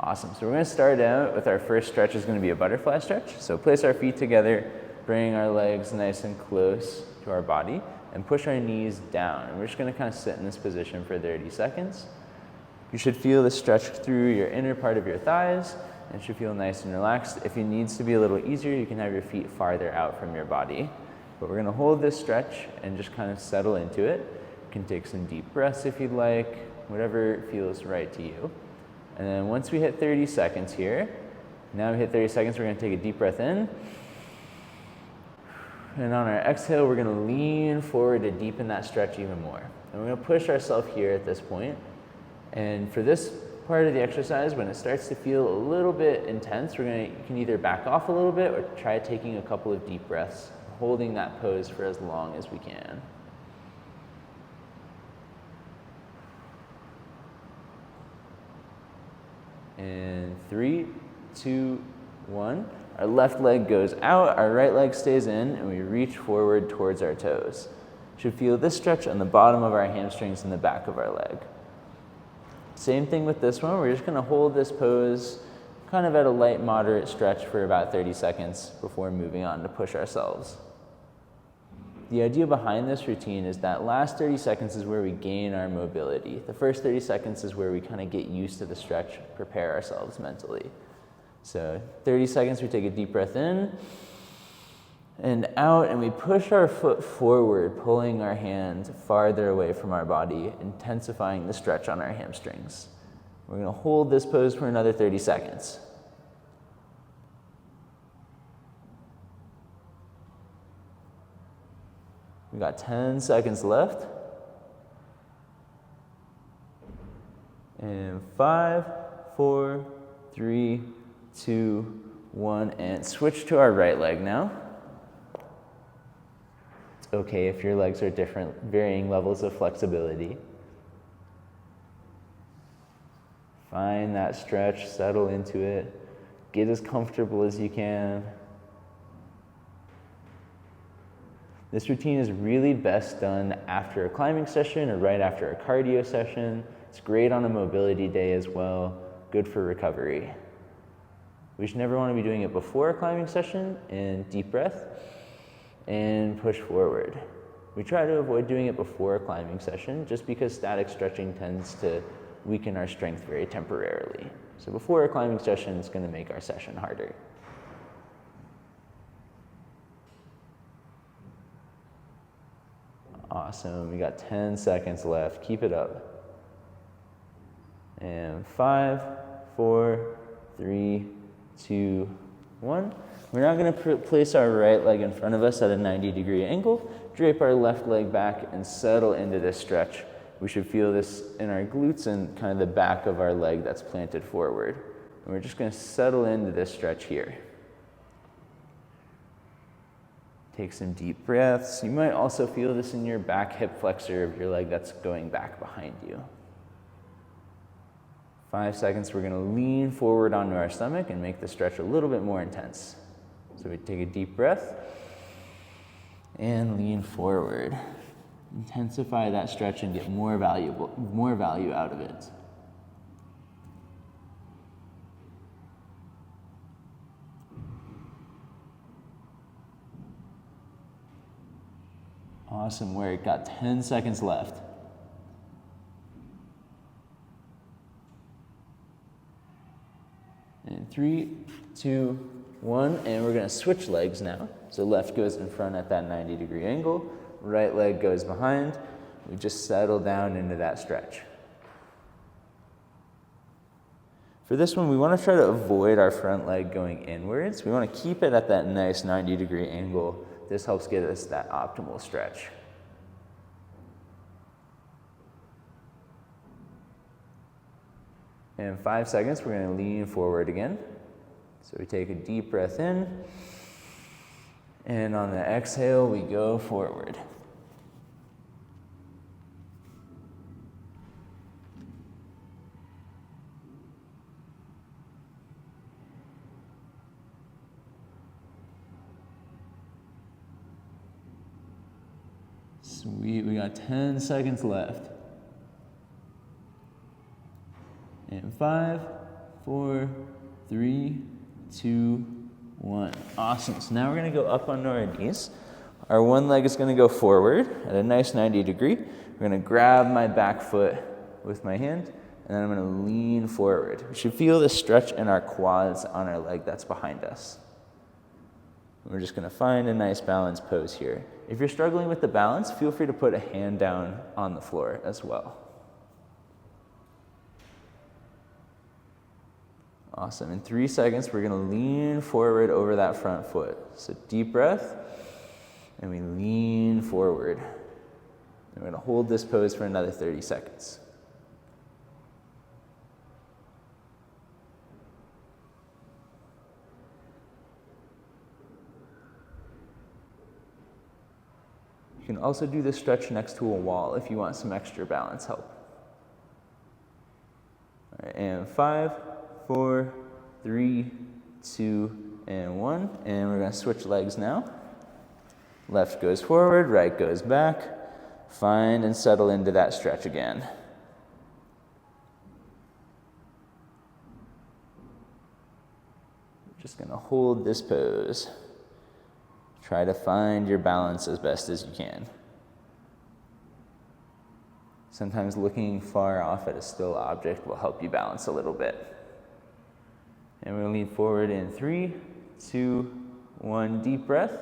Awesome. So we're going to start out with our first stretch is going to be a butterfly stretch. So place our feet together, bring our legs nice and close to our body, and push our knees down. And we're just going to kind of sit in this position for 30 seconds. You should feel the stretch through your inner part of your thighs, and it should feel nice and relaxed. If it needs to be a little easier, you can have your feet farther out from your body. But we're going to hold this stretch and just kind of settle into it. You can take some deep breaths if you'd like, whatever feels right to you. And then once we hit 30 seconds here, now we hit 30 seconds, we're going to take a deep breath in. And on our exhale, we're going to lean forward to deepen that stretch even more. And we're going to push ourselves here at this point. And for this part of the exercise, when it starts to feel a little bit intense, you can either back off a little bit or try taking a couple of deep breaths, holding that pose for as long as we can. And 3, 2, 1. Our left leg goes out, our right leg stays in, and we reach forward towards our toes. Should feel this stretch on the bottom of our hamstrings and the back of our leg. Same thing with this one. We're just going to hold this pose kind of at a light, moderate stretch for about 30 seconds before moving on to push ourselves. The idea behind this routine is that last 30 seconds is where we gain our mobility. The first 30 seconds is where we kind of get used to the stretch, prepare ourselves mentally. So 30 seconds, we take a deep breath in and out, and we push our foot forward, pulling our hand farther away from our body, intensifying the stretch on our hamstrings. We're going to hold this pose for another 30 seconds. We've got 10 seconds left. And 5, 4, 3, 2, 1, and switch to our right leg now. It's okay if your legs are different, varying levels of flexibility. Find that stretch, settle into it, get as comfortable as you can. This routine is really best done after a climbing session or right after a cardio session. It's great on a mobility day as well, good for recovery. We should never want to be doing it before a climbing session, and deep breath, and push forward. We try to avoid doing it before a climbing session just because static stretching tends to weaken our strength very temporarily. So before a climbing session, it's going to make our session harder. Awesome, we got 10 seconds left. Keep it up. And 5, 4, 3, 2, 1. We're now going to place our right leg in front of us at a 90-degree angle, drape our left leg back, and settle into this stretch. We should feel this in our glutes and kind of the back of our leg that's planted forward. And we're just going to settle into this stretch here. Take some deep breaths. You might also feel this in your back hip flexor of your leg that's going back behind you. 5 seconds, we're going to lean forward onto our stomach and make the stretch a little bit more intense. So we take a deep breath and lean forward. Intensify that stretch and get more value out of it. Awesome work. Got 10 seconds left. And 3, 2, 1, and we're going to switch legs now. So left goes in front at that 90-degree angle, right leg goes behind. We just settle down into that stretch. For this one, we want to try to avoid our front leg going inwards. We want to keep it at that nice 90-degree angle. This helps get us that optimal stretch. In 5 seconds, we're going to lean forward again. So we take a deep breath in, and on the exhale, we go forward. Sweet, we got 10 seconds left. And 5, 4, 3, 2, 1. Awesome. So now we're going to go up onto our knees. Our one leg is going to go forward at a nice 90 degree. We're going to grab my back foot with my hand, and then I'm going to lean forward. We should feel the stretch in our quads on our leg that's behind us. We're just going to find a nice balanced pose here. If you're struggling with the balance, feel free to put a hand down on the floor as well. Awesome. In 3 seconds, we're going to lean forward over that front foot. So deep breath, and we lean forward. And we're going to hold this pose for another 30 seconds. You can also do this stretch next to a wall if you want some extra balance help. All right, and 5, 4, 3, 2, and 1. And we're going to switch legs now. Left goes forward, right goes back. Find and settle into that stretch again. Just going to hold this pose. Try to find your balance as best as you can. Sometimes looking far off at a still object will help you balance a little bit. And we'll lean forward in 3, 2, 1, deep breath.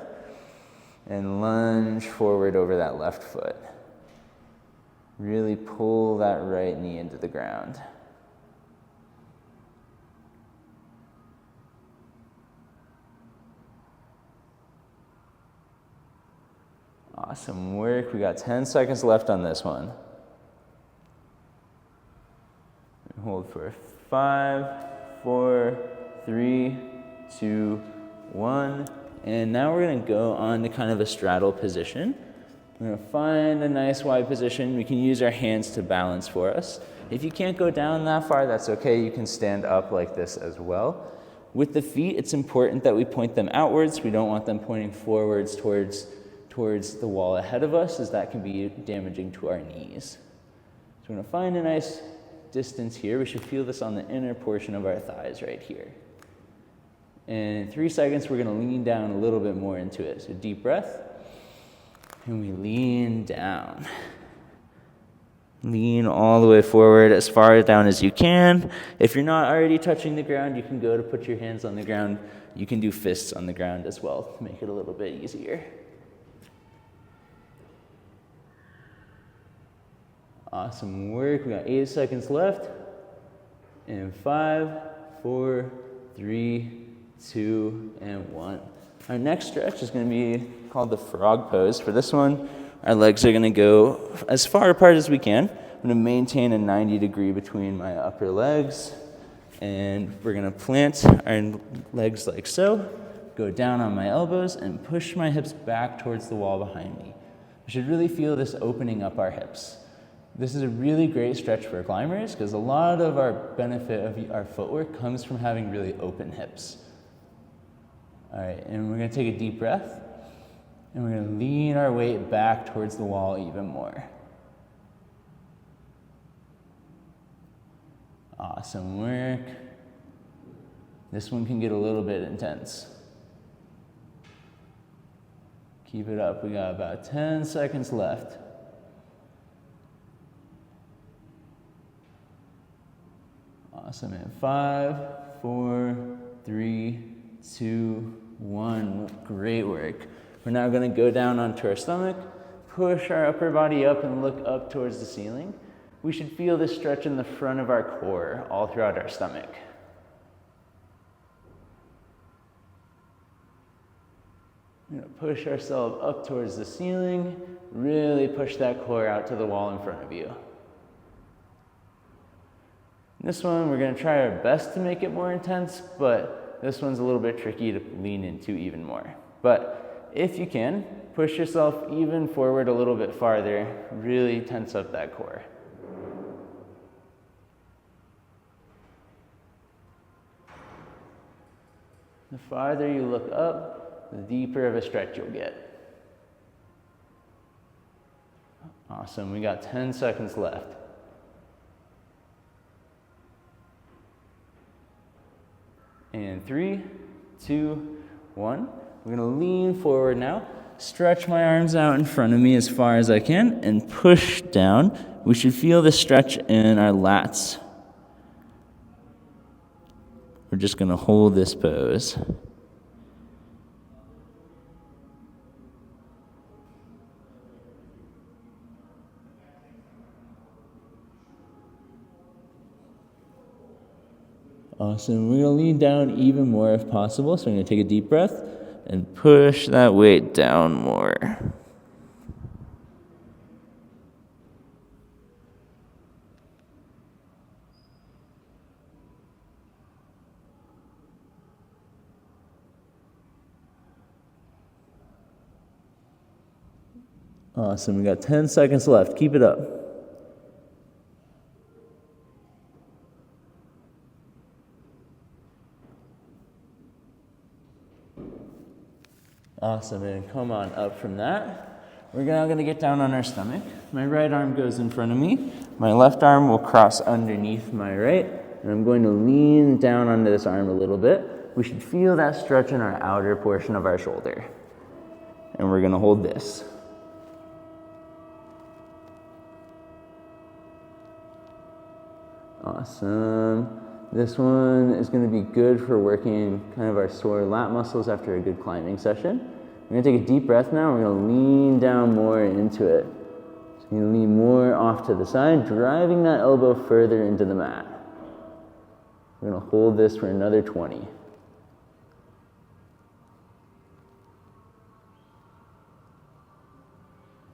And lunge forward over that left foot. Really pull that right knee into the ground. Awesome work. We got 10 seconds left on this one. Hold for 5, 4, 3, 2, 1. And now we're going to go on to kind of a straddle position. We're going to find a nice wide position. We can use our hands to balance for us. If you can't go down that far, that's okay. You can stand up like this as well. With the feet, it's important that we point them outwards. We don't want them pointing forwards towards the wall ahead of us, as that can be damaging to our knees. So we're going to find a nice distance here. We should feel this on the inner portion of our thighs right here. And in 3 seconds, we're going to lean down a little bit more into it. So deep breath, and we lean down. Lean all the way forward, as far down as you can. If you're not already touching the ground, you can go to put your hands on the ground. You can do fists on the ground as well to make it a little bit easier. Awesome work. We got 8 seconds left. And 5, 4, 3, 2, and 1. Our next stretch is going to be called the frog pose. For this one, our legs are going to go as far apart as we can. I'm going to maintain a 90 degree between my upper legs. And we're going to plant our legs like so. Go down on my elbows and push my hips back towards the wall behind me. We should really feel this opening up our hips. This is a really great stretch for climbers because a lot of our benefit of our footwork comes from having really open hips. All right, and we're going to take a deep breath, and we're going to lean our weight back towards the wall even more. Awesome work. This one can get a little bit intense. Keep it up. We got about 10 seconds left. Awesome. And 5, 4, 3, 2, 1. Great work. We're now going to go down onto our stomach, push our upper body up and look up towards the ceiling. We should feel this stretch in the front of our core all throughout our stomach. We're going to push ourselves up towards the ceiling, really push that core out to the wall in front of you. This one, we're going to try our best to make it more intense, but this one's a little bit tricky to lean into even more. But if you can, push yourself even forward a little bit farther, really tense up that core. The farther you look up, the deeper of a stretch you'll get. Awesome, we got 10 seconds left. And 3, 2, 1. We're gonna lean forward now, stretch my arms out in front of me as far as I can, and push down. We should feel the stretch in our lats. We're just gonna hold this pose. Awesome. We're going to lean down even more if possible. So we're going to take a deep breath and push that weight down more. Awesome. We got 10 seconds left. Keep it up. Awesome, and come on up from that. We're now going to get down on our stomach. My right arm goes in front of me. My left arm will cross underneath my right, and I'm going to lean down onto this arm a little bit. We should feel that stretch in our outer portion of our shoulder. And we're going to hold this. Awesome. This one is going to be good for working kind of our sore lat muscles after a good climbing session. We're going to take a deep breath now. We're going to lean down more into it. So you're going to lean more off to the side, driving that elbow further into the mat. We're going to hold this for another 20.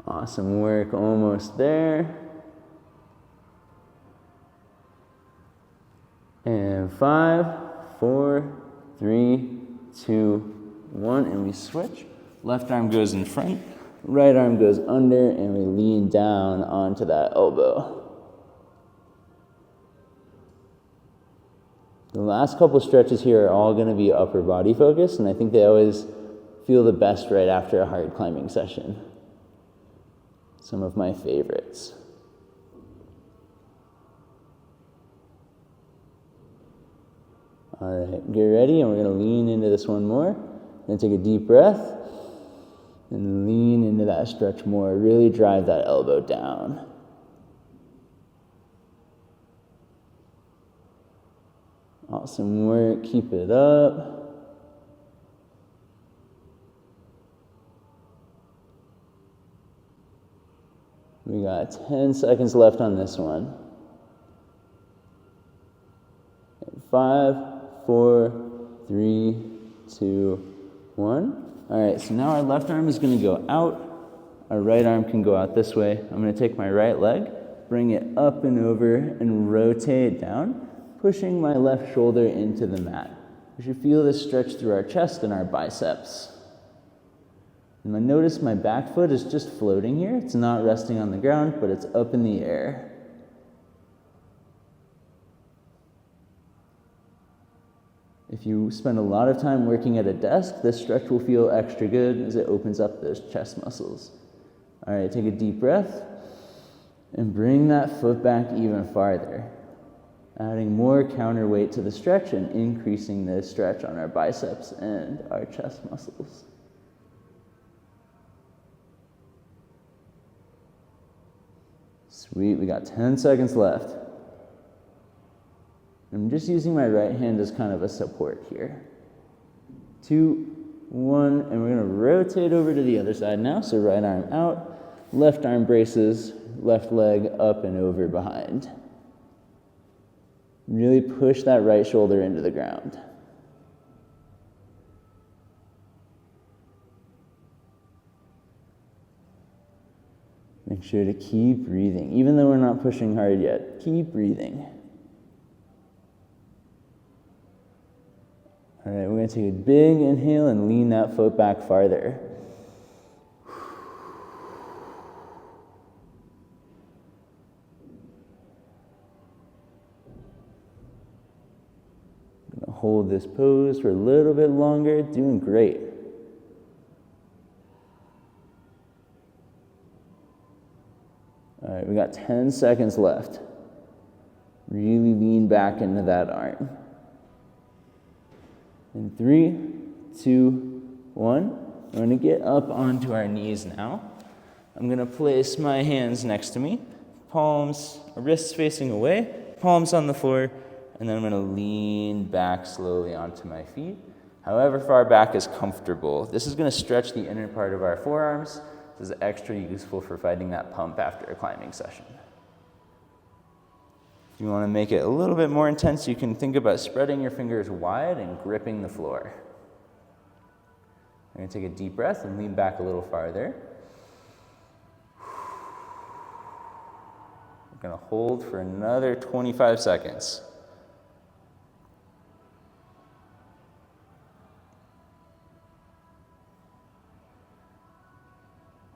Awesome work, almost there. And 5, 4, 3, 2, 1, and we switch. Left arm goes in front, right arm goes under, and we lean down onto that elbow. The last couple stretches here are all going to be upper body focused, and I think they always feel the best right after a hard climbing session. Some of my favorites. All right, get ready, and we're going to lean into this one more. Then take a deep breath and lean into that stretch more. Really drive that elbow down. Awesome work, keep it up. We got 10 seconds left on this one. 5, 4, 3, 2, 1. All right, so now our left arm is going to go out. Our right arm can go out this way. I'm going to take my right leg, bring it up and over, and rotate down, pushing my left shoulder into the mat. We should feel this stretch through our chest and our biceps. And notice my back foot is just floating here. It's not resting on the ground, but it's up in the air. If you spend a lot of time working at a desk, this stretch will feel extra good as it opens up those chest muscles. All right, take a deep breath and bring that foot back even farther, adding more counterweight to the stretch and increasing the stretch on our biceps and our chest muscles. Sweet, we got 10 seconds left. I'm just using my right hand as kind of a support here. 2, 1, and we're going to rotate over to the other side now. So right arm out, left arm braces, left leg up and over behind. Really push that right shoulder into the ground. Make sure to keep breathing. Even though we're not pushing hard yet, keep breathing. All right, we're going to take a big inhale and lean that foot back farther. I'm going to hold this pose for a little bit longer. Doing great. All right, we got 10 seconds left. Really lean back into that arm. In 3, 2, 1. We're gonna get up onto our knees now. I'm gonna place my hands next to me, palms, wrists facing away, palms on the floor, and then I'm gonna lean back slowly onto my feet, however far back is comfortable. This is gonna stretch the inner part of our forearms. This is extra useful for fighting that pump after a climbing session. If you wanna make it a little bit more intense, you can think about spreading your fingers wide and gripping the floor. I'm gonna take a deep breath and lean back a little farther. We're gonna hold for another 25 seconds.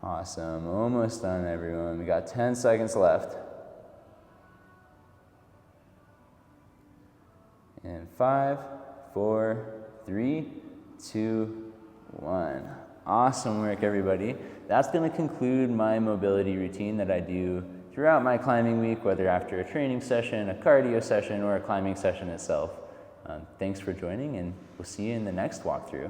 Awesome, almost done everyone. We got 10 seconds left. And 5, 4, 3, 2, 1. Awesome work, everybody. That's gonna conclude my mobility routine that I do throughout my climbing week, whether after a training session, a cardio session, or a climbing session itself. Thanks for joining, and we'll see you in the next walkthrough.